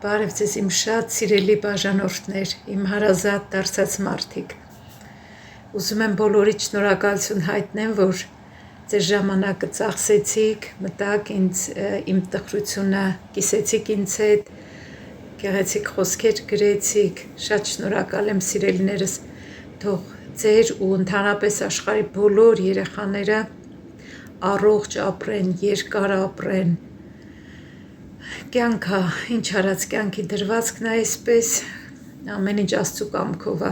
Բարև ձեզ իմ շատ սիրելի բաժանորդներ, իմ հարազատ դարձած մարդիկ։ Ուզում եմ բոլորիդ շնորհակալություն հայտնեմ, որ ձեր ժամանակը ծախսեցիք, մտաք ինձ իմ տխրությունը կիսեցիք ինձ հետ, գեղեցիկ խոսքեր գրեցիք, շատ շնորհակալ եմ սիրելիներս, թող ձեր ու ընդհանրապես աշխարհի բոլոր երեխաները առողջ ապրեն, երկար ապրեն։ Կյանքը, ինչ արած կյանքի դրվածքն է այսպես, ամեն ինչ Աստծու կամքով է։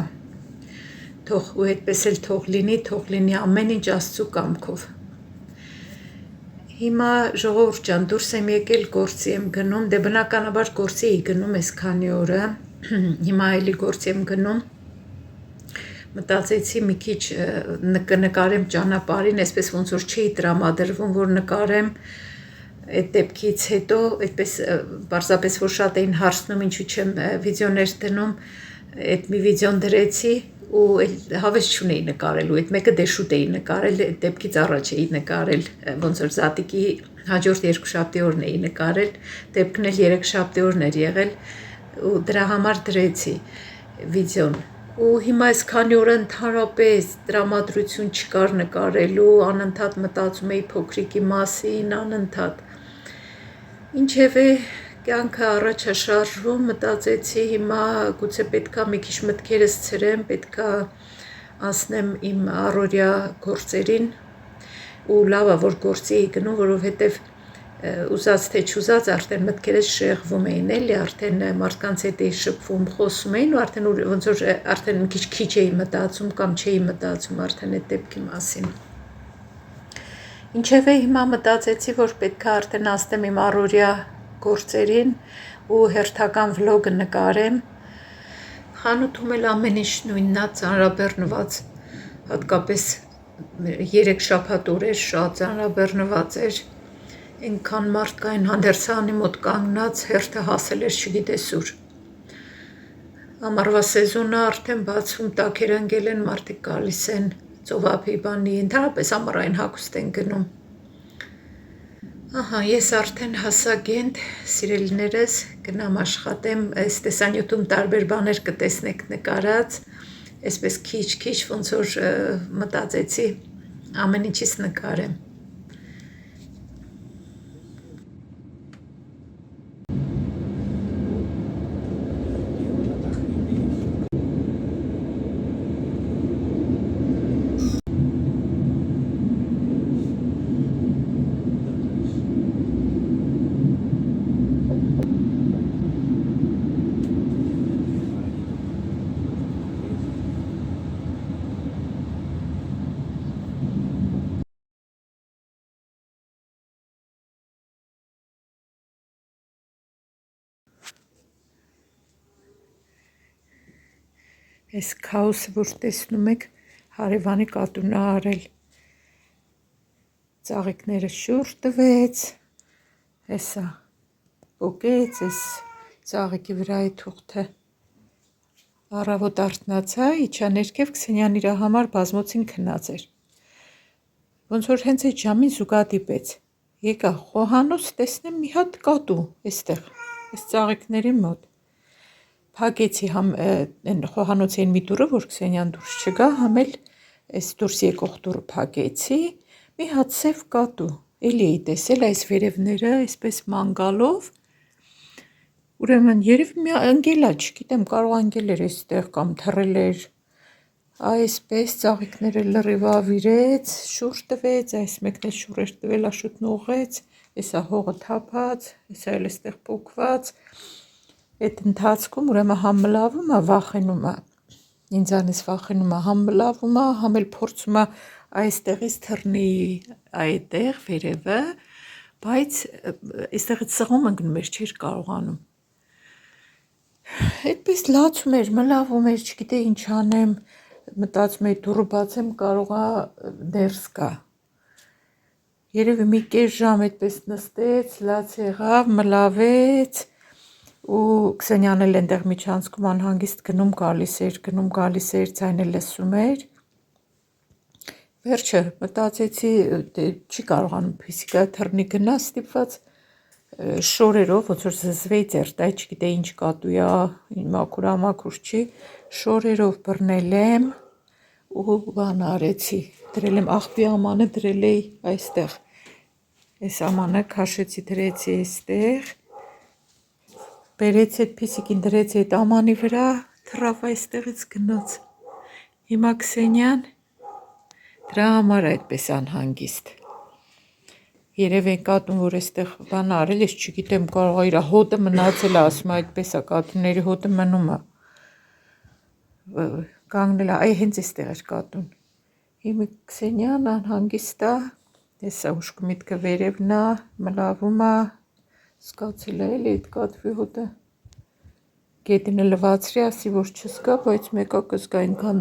Թող ու այդպես էլ թող լինի ամեն ինչ Աստծու կամքով։ Հիմա ժողովուրդ ջան, դուրս եմ եկել, գործի եմ գնում, դե բնականաբար գործի էի գնում այս քանի օրը, հիմա էլի գործի եմ գնում։ Մտածեցի մի քիչ կնկարեմ ճանապարհին, այսպես ոնց որ չի տրամադրվում, որ նկարեմ այդ դեպքից հետո, այդպես պարզապես որ շատ էին հարցնում, ինչու չեմ վիդեոներ դնում, այդ մի վիդեոն դրեցի ու հավես չունեի նկարելու, այդ մեկը դե շուտ էի նկարել, այդ դեպքից առաջ էի նկարել, ոնց որ Զատիկի հաջորդ երկուշաբթի օրն էի նկարել, դեպքն էլ երեքշաբթի օրն էր եղել ու դրա համար դրեցի վիդեոն։ Ու հիմա այս քանի օր ընդհանրապես տրամադրություն չկար նկարելու, անընդհատ մտածում էի փոքրիկի մասին, անընդհատ։ Ինչևէ կյանքը առաջ է շարժվում, մտածեցի հիմա գուցե պետքա մի քիչ մտքերս ցրեմ, պետքա անցնեմ իմ առօրյա գործերին ու լավ է որ գործի էի գնում, որովհետև ուզած թե չուզած արդեն մտքերս շեղվում էին, էլի արդեն մարդկանց հետ էի շփվում, խոսում էին ու արդեն ոնց որ արդեն քիչ էի մտածում կամ չէի մտածում արդեն այդ դեպքի մասին։ Ինչևէ հիմա մտածեցի, որ պետքա արդեն անցնեմ իմ առօրյա գործերին ու հերթական վլոգը նկարեմ։ Խանութում էլ ամեն ինչ նույնն է, ծանրաբեռնված, հատկապես 3 շաբաթ օրեր շատ ծանրաբեռնված էր։ Այնքան մարդ կային հանդերձանի մոտ կանգնած, հերթը հասել էր չգիտես ուր։ Ամառվա սեզոնը արդեն բացվում, տաքեր ընկել են, մարդիկ գալիս են ծովափի բանի, ընդհանրապես ամառային հագուստ են գնում։ Ահա, ես արդեն հասագենտ, սիրելիներս, գնամ աշխատեմ, այս տեսանյութում տարբեր բաներ կտեսնեք նկարած, այսպես քիչ ոնց որ մտածեցի ամեն ինչից նկարեմ։ Այս քաոսը, որ տեսնում եք, հարևանի կատուն է արել, ծաղիկները շուռ տվեց, հեսա պոկեց, այս ծաղիկի վրայի թուղթը առավոտ արթնացա, իջա ներքև, Քսենյան իր համար բազմոցին քնած էր, ոնց որ հենց այդ ժամին զուգադիպեց, եկա խոհանոց տեսնեմ մի հատ կատու, այստեղ, այս ծաղիկների մոտ, փակեցի համ խոհանոցի մի դուռը, որ Քսենյան դուրս չգա, համ էլ այս դուրս եկող դուռը փակեցի, մի հատ սև կատու, էլի էի տեսել այս վերևները, այսպես ման գալով, ուրեմն երևի մի ընկել է, չգիտեմ, կարող ընկել էր այստեղ կամ թռել էր, այսպես ծաղիկները լրիվ ավիրեց, շուռ տվեց, այս մեկն էլ շուռ էր տվել, աշուտն ուղղեց, այսա հողը թափած, այսա էլ այստեղ պոկված, այդ ընթացքում ուրեմն համ մլավում է, վախենում է, ինձանից վախենում է, համ մլավում է, համ էլ փորձում է այստեղից թռնի այդտեղ վերևը, բայց այստեղից սղում ընկնում էր, չէր կարողանում։ Այդպես լացում էր, մլավում էր, չգիտեի ինչ անեմ, մտածում էի դուռը բացեմ, կարող է ներս գա։ Երևի մի կես ժամ այդպես նստեց, լաց եղավ, մլավեց, ու Քսենյան էլ այնտեղ միջանցքում անհանգիստ գնում գալիս էր, ձայնը լսում էր, վերջը մտածեցի չի կարողանում փիսիկա թռնի գնա, ստիպված շորերով, ոնց որ զզվեի ձեռտ, այ չգիտեի ինչ կատու է, մաքուր ամաքուր չի, շորերով բռնել եմ ու բան արեցի, դրել եմ աղբի ամանը դրել էի այստեղ, այս ամանը քաշեցի դրեցի այստեղ, բերեցի այդ փիսիկին դրեցի այդ ամանի վրա, թռավ այստեղից գնաց, հիմա Քսենյան դրա համար այդպես անհանգիստ, երև են կատուն, որ այստեղ բան արել, ես չգիտեմ, կարող է իր հոտը մնացել է, ասում է այդպես է, կատուների հոտը մնում է, կանգնել է, այ հենց այստեղ էր կատուն, հիմա Քսենյան անհանգիստ է, հեսա ուշք միտքը վերևն է, մլավում է, զգացել է էլի այդ կատվի հոտը, գետինը լվացրի, ասի, որ չզգա, բայց մեկա կզգա այնքան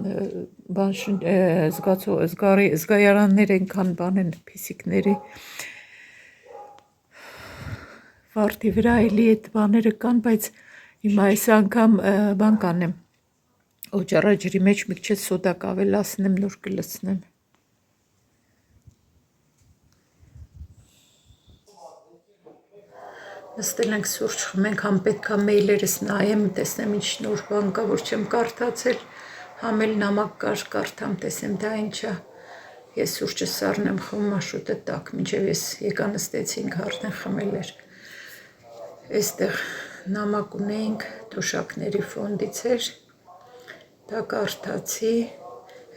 զգայարաններ այնքան բան են փիսիկների, վարդի վրա էլի այդ բաները կան, բայց հիմա այս անգամ բան կանեմ, օճառաջրի մեջ մի քիչ սոդա կավելացնեմ, նոր կլցնեմ, նստել ենք սուրճ խմենք, համ պետք է մեյլերս նայեմ, տեսնեմ ինչ նոր բան կա, որ չեմ կարդացել, համ էլ նամակ կար կարդամ, տեսեմ դա ինչ է, ես սուրճը սառն եմ խմում, շուտը տաք, մինչև ես եկա նստեցինք, արդեն խմել էր, այստեղ նամակ ունեինք, թոշակների ֆոնդից էր, դա կարդացի,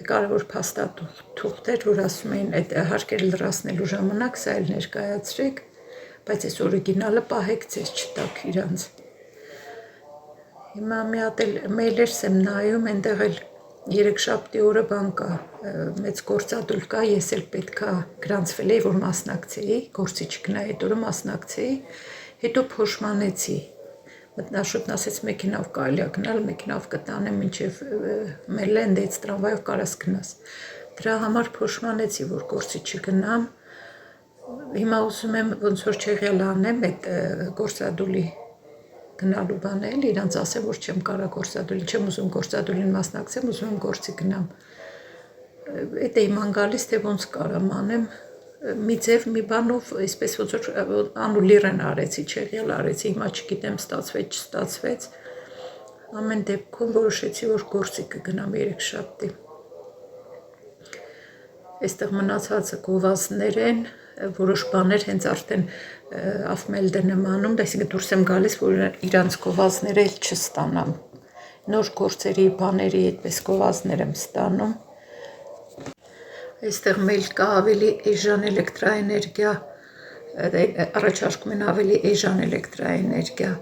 կարևոր փաստաթուղթ էր, որ ասում էին, այդ հարկերը լրացնելու ժամանակ սա էլ ներկայացրեք, բայց այս օրիգինալը պահեք ձեզ չտաք իրանց, հիմա մի հատ էլ մեյլերս եմ նայում, այնտեղ էլ երեքշաբթի օրը բան կա, մեծ գործադուլ կա, ես էլ պետքա գրանցվել էի, որ մասնակցեի, գործի չգնայի այդ օրը մասնակցեի, հետո փոշմանեցի, մտնաշուտն ասեց մեքենավ կարելի է գնալ, մեքենավ կտանեմ մինչև Մերլենդից տրամվայով կարաս գնաս, դրա համար փոշմանեցի, որ գործի չգնամ, հիմա ուզում եմ ոնց որ չեղյալ անեմ այդ գործադուլի գնալու բանը էլ, իրանց ասեմ, որ չեմ կարա գործադուլին, չեմ ուզում գործադուլին մասնակցեմ, ուզում եմ գործի գնամ, այդ է իման գալիս, թե ոնց կարամ անեմ, մի ձև, մի բանով, այսպես ոնց որ անուլիրեն արեցի, չեղյալ արեցի, հիմա չգիտեմ ստացվեց, չստացվեց, ամեն դեպքում որոշեցի, որ գործի կգնամ երեքշաբթի, այստեղ մնացածը գովազդներ են, որոշ բաներ հենց արդեն Afmeld-ն եմ անում, այսինքն դուրս եմ գալիս, որ իրանց գովազդները էլ չստանամ, նոր գործերի բաների այդպես գովազդներ եմ ստանում, այստեղ meil կա ավելի էժան էլեկտրաէներգիա, առաջարկում են ավելի էժան էլեկտրաէներգիա,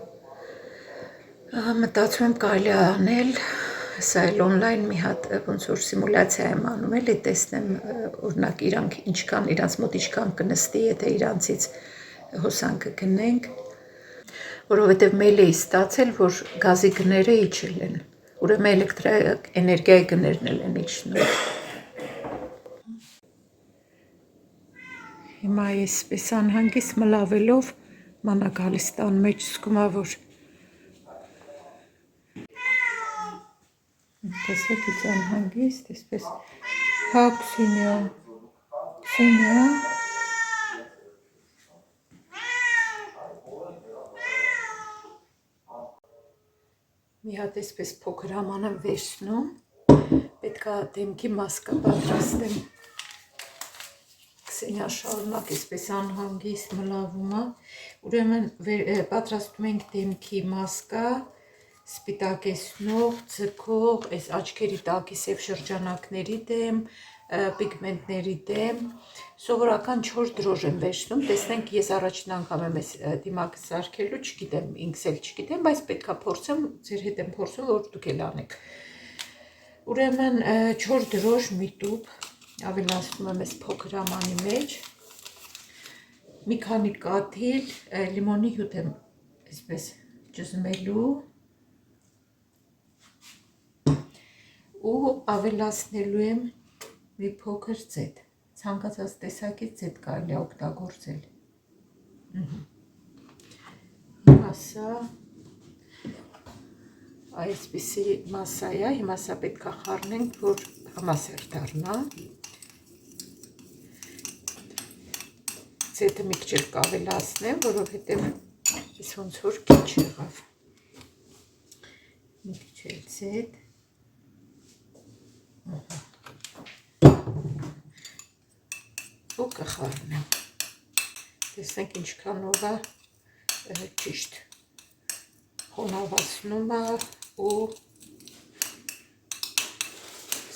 մտածում եմ կարելի է անել, սա էլ օնլայն մի հատ ոնց որ սիմուլյացիա եմ անում, էլի տեսնեմ, օրինակ իրանք ինչքան, իրանց մոտ ինչքան կնստի, եթե իրանցից հոսանքը գնենք, որովհետև meil էի ստացել, որ գազի գները իջել են, ուրեմն էլեկտրաէներգիայի գներն էլ են իջնում, հիմա այսպես անհանգիստ մլավելով, մանա գալիս տան մեջ զգում է, որ տեսեք ից անհանգիստ, այսպես, հա Քսենիա, մի հատ այսպես փոքր աման եմ վերցնում, պետք է դեմքի մասկա պատրաստեմ, Քսենիա շարունակ այսպես անհանգիստ մլավում է, ուրեմն պատրաստում ենք դեմքի մասկա, սպիտակեցնող, ձգող, այս աչքերի տակի սև շրջանակների դեմ, պիգմենտների դեմ, սովորական 4 դրոժ եմ վերցնում, տեսնենք ես առաջին անգամ եմ այս դիմակը սարքելու, չգիտեմ, ինքս էլ չգիտեմ, բայց պետք է փորձեմ, ձեր հետ եմ փորձում, որ դուք էլ անեք, ուրեմն 4 դրոժ մի տուփ, ավելացնում եմ այս փոքր ամանի մեջ, մի քանի կաթիլ, լիմոնի հյութ եմ այսպես ճզմելու, ու ավելացնելու եմ մի փոքր ձետ, ցանկացած տեսակի ձետ կարելի է օգտագործել, հիմա սա այսպիսի մասսա է, հիմա սա պետք է խառնենք, որ համասեր դառնա, ձետը մի քիչ կավելացնեմ, որովհետև ես ոնց որ քիչ եղավ։ Մի քիչ ձետ։ Ու կխառնեմ։ Տեսնենք ինչքանով է ճիշտ խոնավացնում է ու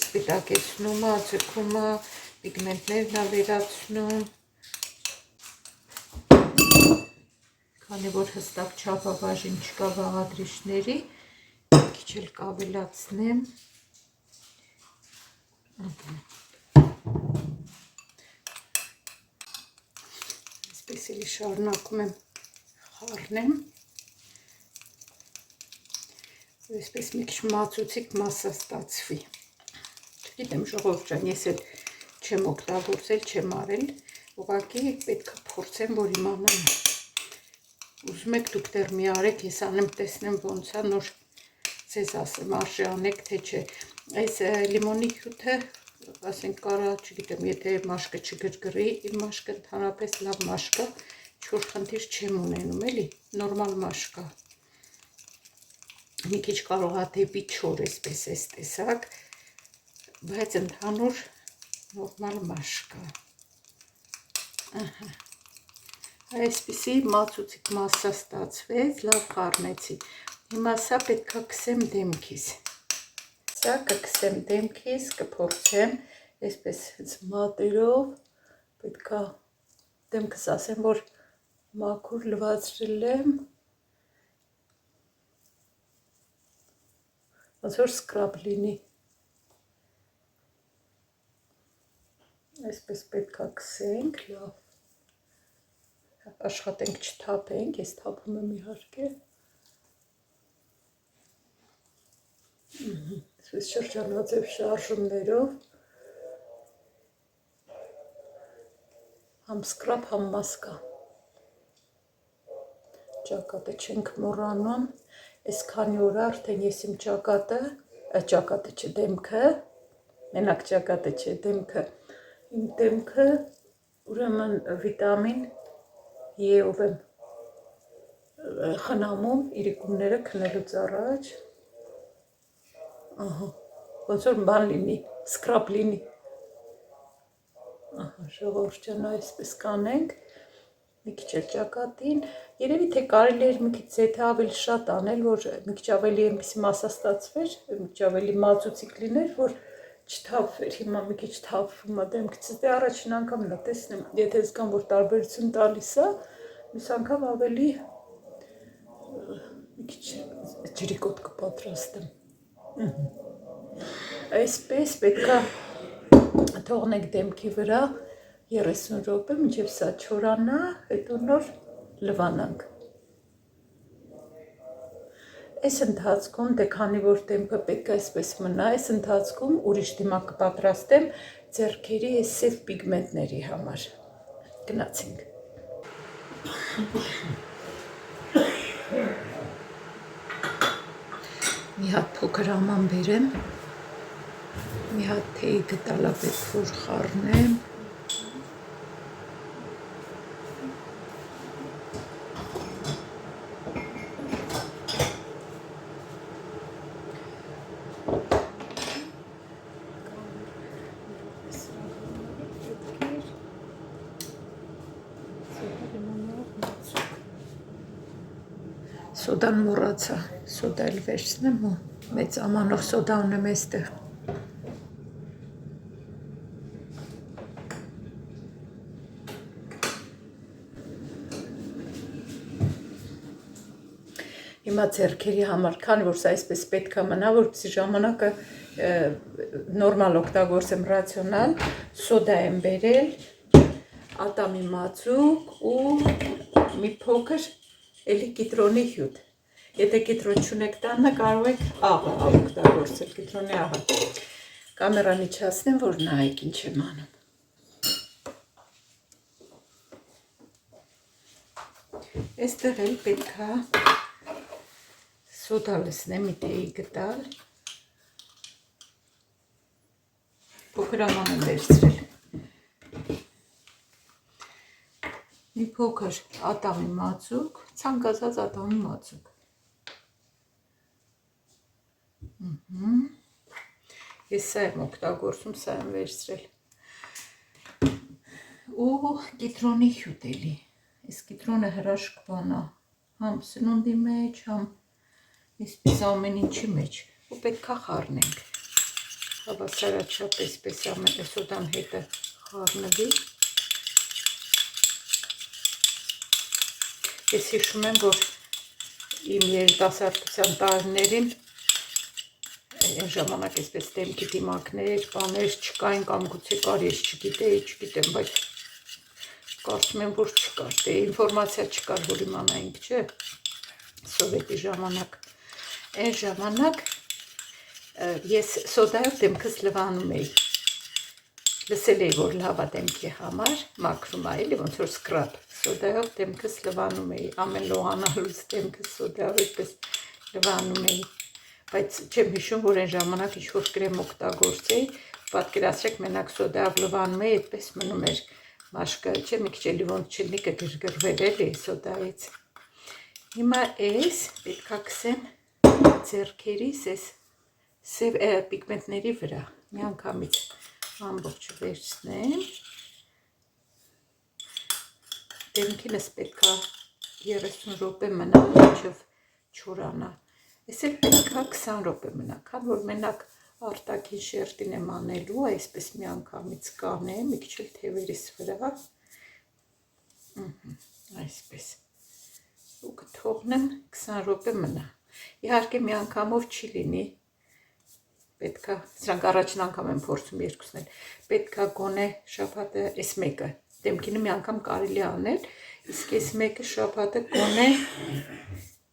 սպիտակեցնում է, ձգում է, պիգմենտներն է վերացնում։ Քանի որ հստակ չափաբաժին չկա բաղադրիչների, մի քիչ էլ կավելացնեմ։ Այսպես էլի շարունակում եմ խառնեմ։ Այսպես մի քիչ մածուցիկ մասսա ստացվի։ Չգիտեմ, ժողովուրդ ջան, ես էլ չեմ օգտագործել, չեմ արել, ուղղակի պետք է փորձեմ, որ իմանամ։ Ուզում եք դուք դեռ մի արեք, ես անեմ, տեսնեմ ոնց է, նոր ձեզ ասեմ, արժե անեք, թե չէ։ Այս լիմոնի հյութը, ասենք կարա, չգիտեմ, եթե մաշկը չգրգռի, իմ մաշկը ընդհանրապես լավ մաշկ է, չոր խնդիր չեմ ունենում, էլի, նորմալ մաշկ է։ Մի քիչ կարող է դեպի չոր էսպես էս տեսակ, բայց ընդհանուր նորմալ մաշկ է։ Այսպիսի մածուցիկ մասսա ստացվեց, լավ խառնեցի։ Հիմա սա պետք է քսեմ դեմքիս։ Սա կքսեմ դեմքիս, կփորձեմ, այսպես մատերով, պետք է դեմքս ասեմ, որ մաքուր լվացրել եմ, ոնց որ սկրաբ լինի։ Այսպես պետք է քսենք, լավ։ Աշխատենք չթափենք, ես թափում եմ իհարկե։ Այսպես շրջանաձև շարժումներով։ Համ սկրաբ, համ մասկա։ Ճակատը չենք մոռանում։ Այսքանի օր արդեն ես իմ ճակատը չէ, դեմքը, մենակ ճակատը չէ, դեմքը, իմ դեմքը, ուրեմն վիտամին E-ով եմ խնամում իրիկունները քնելուց առաջ, ոնց որ բան լինի, սկրաբ լինի, ժողովուրդ ջան, այսպես կանենք, մի քիչ էլ ճակատին, երևի թե կարելի էր մի քիչ ձեթը ավելի շատ անել, որ մի քիչ ավելի այնպիսի մասսա ստացվեր, մի քիչ ավելի մածուցիկ լիներ, որ չթափվեր, հիմա մի քիչ թափվում է դեմքից, դե առաջին անգամն է, տեսնեմ, եթե զգամ, որ տարբերություն տալիս է, մյուս անգամ ավելի մի քիչ ջրիկոտ կպատրաստեմ։ Այսպես պետք է թողնենք դեմքի վրա 30 րոպե, մինչև սա չորանա, հետո նոր լվանանք։ Այս ընթացքում, դե քանի որ դեմքը պետք է այսպես մնա, այս ընթացքում ուրիշ դիմակ կպատրաստեմ ձեռքերի այս սև պիգմենտների համար։ Գնացինք։ Մի հատ փոքր աման բերեմ, մի հատ թեյ գտալա պետք որ խառնեմ։ Սոդան մոռացա, սոդա էլ վերցնեմ ու մեծ ամանով սոդա ունեմ այստեղ։ Հիմա ձեռքերի համար, քանի որ սա այսպես պետք է մնա, որպեսզի ժամանակը նորմալ օգտագործեմ ռացիոնալ, սոդա եմ բերել, ատամի մածուկ ու մի փոքր էլի կիտրոնի հյութ։ Եթե կիտրոն չունեք տանը, կարող եք աղը օգտագործել, կիտրոնի աղը։ Կամերան իջացնեմ, որ նայեք ինչ եմ անում։ Այստեղ էլ պետք է սոդա լցնեմ, մի թեյ գտալ։ Փոքր աման եմ վերցրել։ մի փոքր ատամի մածուկ, ցանկացած ատամի մածուկ։ Ես սա եմ օգտագործում, սա եմ վերցրել։ Ու կիտրոնի հյութ էլի։ Այս կիտրոնը հրաշքվան է, համ սնունդի մեջ, համ այսպես ամեն ինչի մեջ, ու պետքա խառնենք։ Հավասարաչափ այսպես ամեն սոդան հետը խառնվի։ Ես հիշում եմ, որ իմ երիտասարդության տարիներին այն ժամանակ այսպես դեմքի դիմակներ, բաներ չկային կամ գուցե կար, ես չգիտեմ, բայց կարծում եմ, որ չկար, դե ինֆորմացիա չկար, որ իմանայինք, չէ, սովետի ժամանակ։ Այն ժամանակ ես սոդայով դեմքս լվանում էի, լսել էի, որ լավ է դեմքի համար, մաքրում է, էլի ոնց որ սկրաբ, սոդայով դեմքս լվանում էի, ամեն լողանալուց դեմքս սոդայով այդպես լվանում էի, բայց չեմ հիշում, որ այն ժամանակ ինչ-որ կրեմ օգտագործեի, պատկերացրեք մենակ սոդայով լվանում էի, այդպես մնում էր մաշկը, չէ, մի քիչ էլի ոնց չլինի կգրգրվեր էլի սոդայից։ Հիմա էս պետքա քսեմ ձեռքերիս էս սև պիգմենտների վրա, միանգամից ամբողջը վերցնեմ, դեմքինս պետքա 30 րոպե մնա, մինչև չորանա, ես էլ պետքա 20 րոպե մնա, քան որ մենակ արտաքին շերտին եմ անելու, այսպես միանգամից կանեմ, մի քիչ էլ թևերիս վրա, այսպես, ու կթողնեմ 20 րոպե մնա, իհարկե միանգամով չի լինի, պետքա, սրանք առաջին անգամ եմ փորձում երկուսն էլ, պետքա գոնե շաբաթը այս մեկը, դեմքինը մի անգամ կարելի անել, իսկ այս մեկը շաբաթը գոնե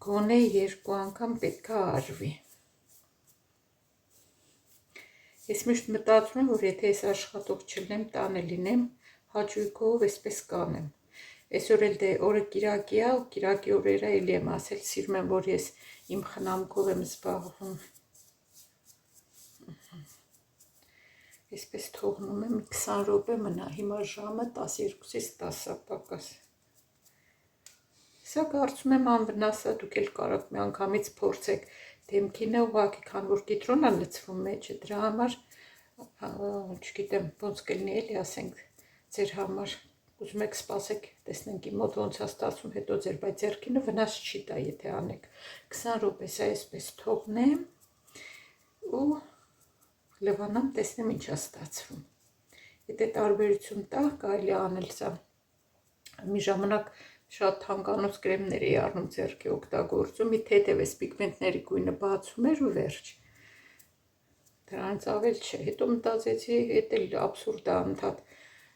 2 անգամ պետքա արվի։ Ես միշտ մտածում եմ, որ եթե այս աշխատող չլինեմ, տանը լինեմ, հաճույքով այսպես կանեմ։ Այսօր էլ դե օրը կիրակի է, ու կիրակի օրերը էլի եմ ասել, սիրում եմ, որ ես իմ խնամքով եմ զբաղվում։ Այսպես թողնում եմ 20 րոպե մնա, հիմա ժամը 12-ից 10 պակաս։ Սա կարծում եմ անվնաս է, դուք էլ կարող միանգամից փորձեք դեմքինը ուղղակի, քան որ կիտրոն է լցվում մեջը, դրա համար, չգիտեմ, ոնց կլինի էլի, ասենք, ձեր համար, ուզում եք սպասեք, տեսնենք իմ մոտ ոնց է ստացվում, հետո ձեր, բայց ձեռքինը վնաս չի տա, եթե անեք։ 20 րոպե սա այսպես թողնեմ ու լվանամ, տեսնեմ ինչ է ստացվում։ Եթե տարբերություն տա, կարելի անել սա։ Մի ժամանակ շատ թանկանոց կրեմներ էի առնում ձեռքի օգտագործում, մի թեթև էս պիգմենտների գույնը բացում էր ու վերջ։ Դրանից ավել չէ, հետո մտածեցի, էդ էլ աբսուրդ է անդադ,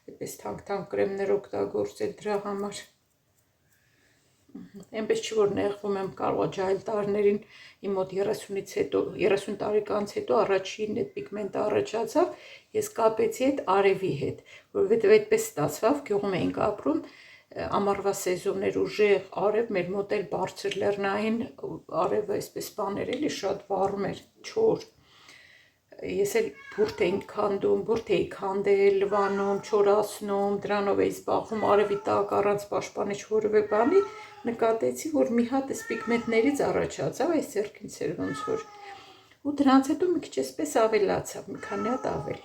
այդպես թանկ կրեմներ օգտագործել դրա համար։ Այնպես չի, որ նեղվում եմ, կարող ջահել տարիներին իմ մոտ 30 տարեկանից հետո առաջին այդ պիգմենտը առաջացավ, ես կապեցի այդ արևի հետ, որովհետև այդպես ստացավ, գյուղում էինք ապրում, ամառվա սեզոնն էր ուժեղ արև, մեր մոտ էլ բարձր լեռնային արևը այսպես բաներ էլի շատ վառում էր, չոր։ Ես էլ բուրդ էի քանդել, լվանում, չորացնում, դրանով էի զբաղվում արևի տակ առանց պաշտպանիչ որևէ բանի, նկատեցի, որ մի հատ էս պիգմենտներից առաջացավ, այս ձեռքինց էր ոնց որ, ու դրանից հետո մի քիչ էսպես ավելացավ, մի քանի հատ ավել։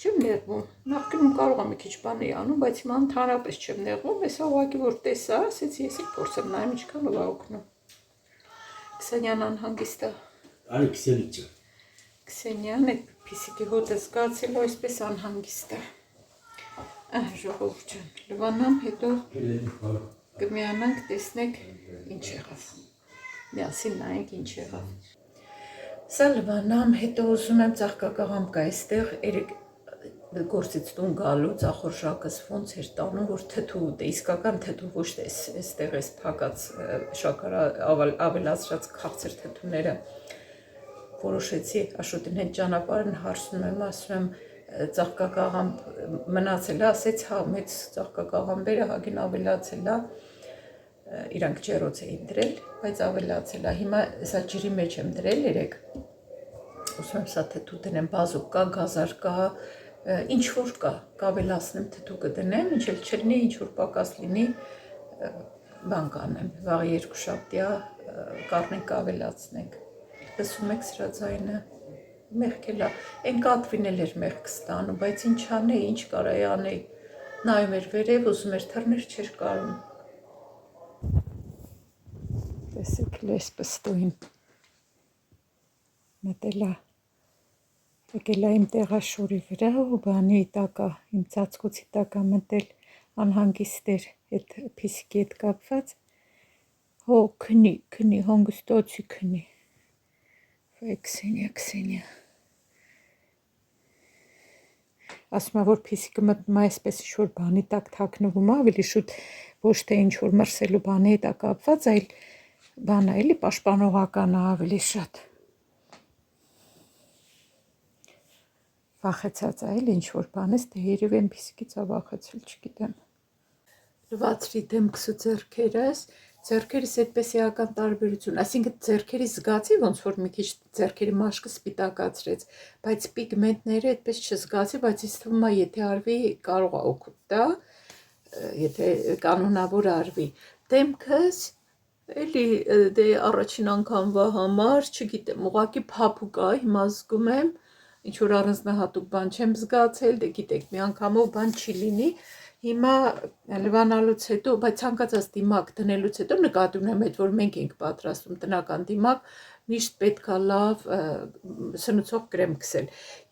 Չեմ նեղվում, նախկինում կարող եմ մի քիչ բան էի անում, բայց հիմա ընդհանրապես չեմ նեղվում, հեսա ուղղակի որ տեսա, ասեցի ես էլ փորձեմ նայեմ ինչքանով է օգնում։ Քսենյան անհանգիստ է։ Արի Քսենիչը։ Քսենյան այդ փիսիկի հոտը զգացելու այսպես անհանգիստ է։ Ժողովուրդ ջան, լվանամ, հետո կմիանանք, տեսնենք ինչ եղավ։ Միասին նայենք ինչ եղավ։ Սա լվանամ, հետո ուզում եմ ծաղկակաղամ կա այստեղ, երեք գործից տուն գալու ծախորժակս ոնց էր տանում, որ թթու, դե իսկական թթու, ոչ թե այստեղ էս փակած շաքար ավելացրած քաղցր թթուները որոշեցի Աշոտին հետ ճանապարհին հարցնում եմ, ասում եմ ծաղկակաղամ մնացել է, ասեց հա մեծ ծաղկակաղամբերը հագին ավելացել է, իրանք ջերոց էին դրել, բայց ավելացել է, հիմա սա ջրի մեջ եմ դրել երեք, ուզում եմ սա թթու դնեմ, բազուկ կա, գազար կա, ինչ որ կա, կավելացնեմ թթու կդնեմ, ինչ էլ չլինի, ինչ որ պակաս լինի, բան կանեմ, վաղ երկուշաբթյա կառնենք կավելացնենք։ Լսում եք սրա ձայնը, մեղք էլ այն կատվին էլ էր մեղք ստանում, բայց ինչ անեի, ինչ կարայի անեի, նայում էր վերև, ուզում էր թռներ, չէր կարում։ Տեսեք լեսպս տույն, մտելա, եկելա իմ տեղաշորի վրա ու բանի տակա, իմ ծածկոցի տակա մտել անհանգիստ էր այդ փիսիկի հետ կապված, հո քնի, հանգստացի քնի, վայ Քսենիա, ասում է, որ փիսիկը մտնում է այսպես ինչ-որ բանի տակ թաքնվում է, ավելի շուտ ոչ թե ինչ-որ մրսելու բանի հետ է կապված, այլ բան է, էլի պաշտպանողական է ավելի շատ։ Վախեցած է, էլի ինչ-որ բան ես, դե երևի այն փիսիկից է վախեցել, չգիտեմ։ Լվացրի դեմքս ու ձեռքերս, ձեռքերս այդպես էական տարբերություն, այսինքն ձեռքերի զգացի, ոնց որ մի քիչ ձեռքերի մաշկը սպիտակացրեց, բայց պիգմենտները այդպես չզգացի, բայց ինձ թվում է, եթե արվի, կարող է օգուտ տա, եթե կանոնավոր արվի։ Դեմքս էլի դե առաջին անգամվա համար, չգիտեմ, ուղղակի փափուկ է, հիմա զգում եմ, ինչ որ առանձնահատուկ բան չեմ զգացել, դե գիտեք, մի անգամով բան չի լինի։ Հիմա լվանալուց հետո, բայց ցանկացած դիմակ դնելուց հետո նկատի ունեմ այդ, որ մենք ենք պատրաստում տնական դիմակ, միշտ պետք է լավ սնուցող կրեմ քսել։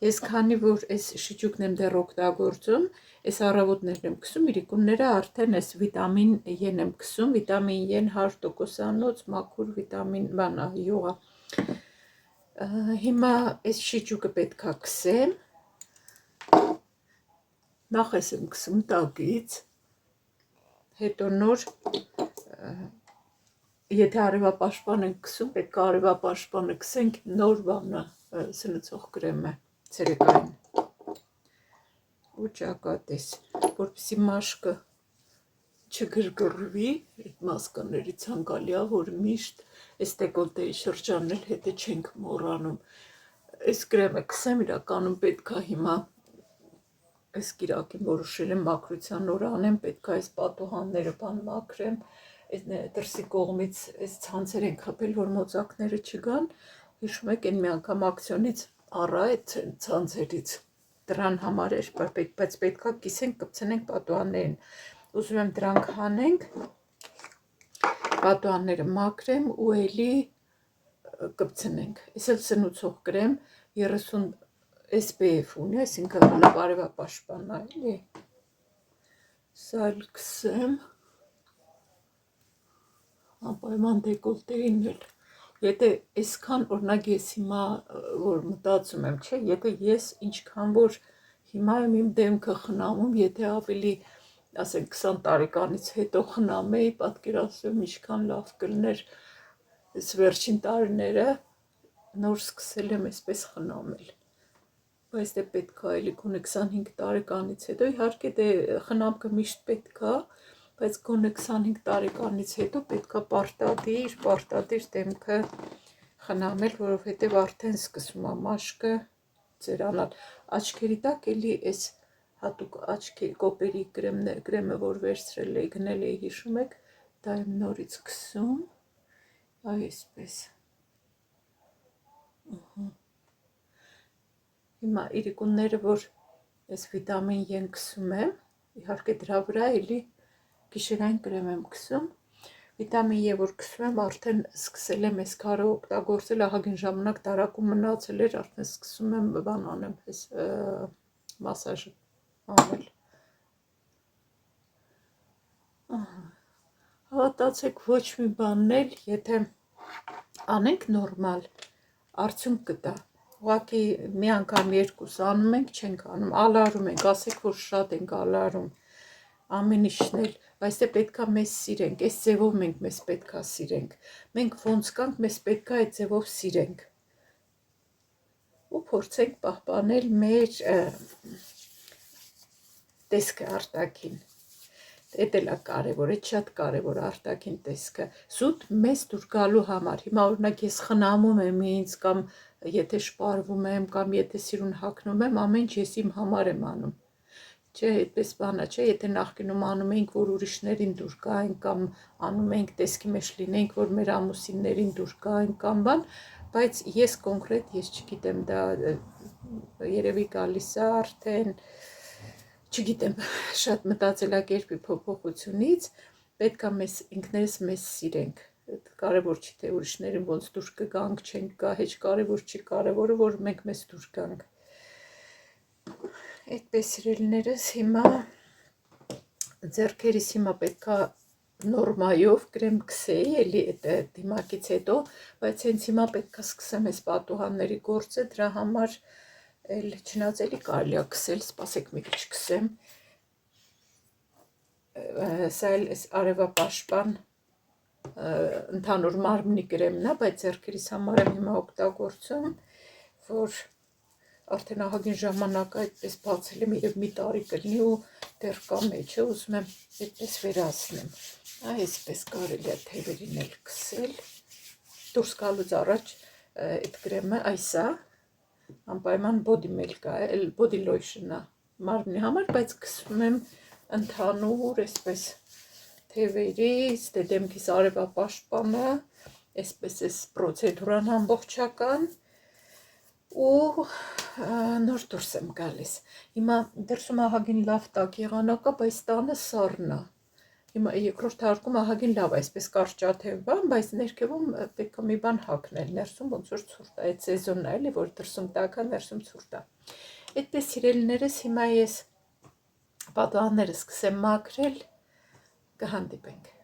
Ես քանի որ այս շիճուկն եմ դեռ օգտագործում, այս առավոտներն եմ քսում, իրիկունները արդեն այս վիտամին Ե-ն եմ քսում, վիտամին Ե-ն 100%-անոց մաքուր վիտամին բանա, յուղա։ Հիմա այս շիճուկը պետք է քսեմ։ Նախ ես եմ քսում տակից, հետո նոր, եթե արևապաշտպան ենք քսում, պետք է արևապաշտպանը քսենք, նոր բանը սնուցող կրեմը, ցերեկային ու ճակատես, որպեսզի մաշկը չգրգռվի, այդ մասկաների ցանկալի է, որ միշտ այս դեկոլտեի շրջանն էլ հետը չենք մոռանում։ Այս կրեմը քսեմ, իրականում պետք է հիմա այս կիրակին որոշել եմ մաքրության օր անեմ, պետք է այս պատուհանները բան մաքրեմ, դրսի կողմից այս ցանցեր են խփել, որ մոծակները չգան, հիշում եք, այն մի անգամ ակցիոնից առա այդ ցանցերից, դրան համար էր, բայց պետք է կիսենք, կպցնենք պատուհաններին, ուզում եմ դրանք հանենք, պատուհանները մաքրեմ ու էլի կպցնենք, ես էլ սնուցող կրեմ 30 SPF ունի, այսինքն լավ արևապաշտպան է, էլի, սա էլ քսեմ, անպայման դեկոլտեին էլ, եթե այսքան օրինակ ես հիմա, որ մտածում եմ, չէ, եթե ես ինչքան որ հիմա եմ իմ դեմքը խնամում, եթե ավելի, ասենք 20 տարեկանից հետո խնամեի, պատկերացրեմ ինչքան լավ կլներ այս վերջին տարիները, նոր սկսել եմ այսպես խնամել, բայց դե պետք է էլի գոնե 25 տարեկանից հետո, իհարկե դե խնամքը միշտ պետք է, բայց գոնե 25 տարեկանից հետո պետք է պարտադիր դեմքը խնամել, որովհետև արդեն սկսում է մաշկը ծերանալ, աչքերի տակ էլի այս հատուկ աչքի կոպերի կրեմը, որ վերցրել էի, գնել էի, հիշում եք, դա եմ նորից քսում, այսպես, հիմա իրիկունները, որ այս վիտամին Ե-ն քսում եմ, իհարկե դրա վրա էլի գիշերային կրեմ եմ քսում, վիտամին Ե, որ քսում եմ, արդեն սկսել եմ այս քարը օգտագործել, ահագին ժամանակ տարակում մնացել էր, արդեն սկսում եմ բան անեմ, այս մասաժ անել։ Հավատացեք, ոչ մի բանն էլ, եթե անենք նորմալ, արդյունք կտա, ուղղակի մի անգամ երկուս անում ենք, չենք անում, ալարում ենք, ասեք, որ շատ ենք ալարում, ամեն ինչն էլ, բայց դե պետք է մեզ սիրենք, այս ձևով մենք մեզ պետք է սիրենք, մենք ոնց կանք, մեզ պետք է այդ ձևով սիրենք ու փորձենք պահպանել մեր տեսքը արտաքին։ Էդ էլ է կարևոր, էդ շատ կարևոր արտաքին տեսքը։ Զուտ մեզ դուր գալու համար։ Հիմա օրինակ ես խնամում եմ ինձ կամ եթե շպարվում եմ կամ եթե սիրուն հագնում եմ, ամեն ինչ ես իմ համար եմ անում։ Չէ, այդպես բանա, չէ, եթե նախկինում անում էինք, որ ուրիշներին դուր գայինք կամ անում էինք տեսքի մեջ լինենք, որ մեր ամուսիններին դուր գայինք կամ բան, բայց ես կոնկրետ ես չգիտեմ, դա երևի գալիս է արդեն չգիտեմ, շատ մտածելակերպի փոփոխությունից պետք է մեզ ինքներս մեզ սիրենք։ Կարևոր չի թե ուրիշներին ոնց դուր կգանք, չենք գա, հեչ կարևոր չի, կարևորը որ մենք մեզ դուր գանք։ Այդպես սիրելիներս հիմա ձեռքերիս հիմա պետքա նորմայով կրեմ քսեի, էլի դիմակից հետո, բայց հենց հիմա պետքա սկսեմ այս պատուհանների գործը, դրա համար էլ չնայած էլի կարելի է քսել, սպասեք մի քիչ քսեմ։ Սա էլ այս արևապաշտպան ընդհանուր մարմնի կրեմն է, բայց ձեռքերիս համար եմ հիմա օգտագործում, որ արդեն ահագին ժամանակ այդպես բացել եմ, երբ մի տարի կլինի ու դեռ կա մեջը, ուզում եմ այդպես վերացնեմ։ Այսպես կարելի է թևերին էլ քսել։ Դուրս գալուց առաջ այդ կրեմը այս է, անպայման body milk է, body lotion է մարմնի համար, բայց քսում եմ ընդհանուր այսպես թևերից, դե դեմքիս արևապաշտպանը, այսպես էս պրոցեդուրան ամբողջական ու նոր դուրս եմ գալիս։ Հիմա դրսում ահագին լավ տաք եղանակ է, բայց տանը սառն է։ Հիմա երկրորդ հարկում ահագին լավ է, այսպես կարճաթև բան, բայց ներքևում պետք է մի բան հագնել, ներսում ոնց որ ցուրտ է, այդ սեզոնն է, էլի որ դրսում տաք է, ներսում ցուրտ է։ Այդպես սիրելիներս, հիմա ես պատուհանները սկսեմ մաքրել, կհանդիպենք։